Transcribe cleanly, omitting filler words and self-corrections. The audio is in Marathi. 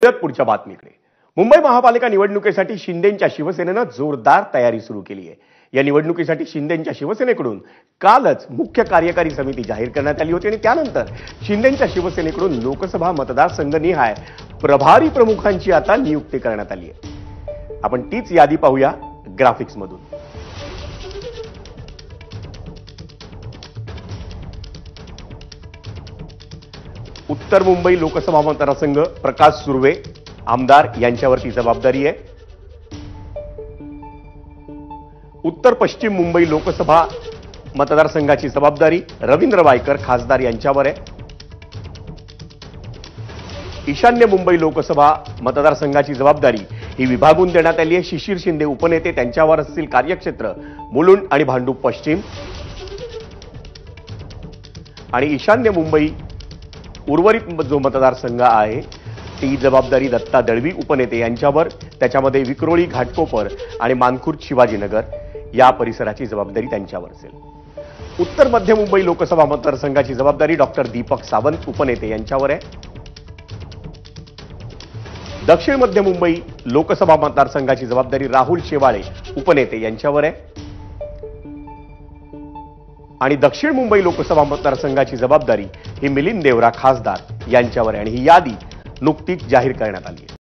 पुढच्या बातमीकडे. मुंबई महापालिका निवडणुकीसाठी शिंदेंच्या शिवसेनेनं जोरदार तयारी सुरू केली आहे. या निवडणुकीसाठी शिंदेंच्या शिवसेनेकडून कालच मुख्य कार्यकारी समिती जाहीर करण्यात आली होती आणि त्यानंतर शिंदेंच्या शिवसेनेकडून लोकसभा मतदारसंघ निहाय प्रभारी प्रमुखांची आता नियुक्ती करण्यात आली आहे. आपण तीच यादी पाहूया ग्राफिक्समधून. उत्तर मुंबई लोकसभा मतदारसंघ प्रकाश सुर्वे आमदार यांच्यावरती जबाबदारी आहे. उत्तर पश्चिम मुंबई लोकसभा मतदारसंघाची जबाबदारी रवींद्र वायकर खासदार यांच्यावर आहे. ईशान्य मुंबई लोकसभा मतदारसंघाची जबाबदारी ही विभागून देण्यात आली आहे. शिशिर शिंदे उपनेते त्यांच्यावर असतील कार्यक्षेत्र मुलुंड आणि भांडूप पश्चिम. आणि ईशान्य मुंबई उर्वरित जो मतदारसंघ आहे ती जबाबदारी दत्ता दळवी उपनेते यांच्यावर, त्याच्यामध्ये विक्रोळी घाटकोपर आणि मानखुर्द शिवाजीनगर या परिसराची जबाबदारी त्यांच्यावर असेल. उत्तर मध्य मुंबई लोकसभा मतदारसंघाची जबाबदारी डॉक्टर दीपक सावंत उपनेते यांच्यावर आहे. दक्षिण मध्य मुंबई लोकसभा मतदारसंघाची जबाबदारी राहुल शेवाळे उपनेते यांच्यावर आहे. आणि दक्षिण मुंबई लोकसभा मतदारसंघाची जबाबदारी ही मिलिंद देवरा खासदार यांच्यावर आहे. आणि ही यादी नुकतीच जाहीर करण्यात आली आहे.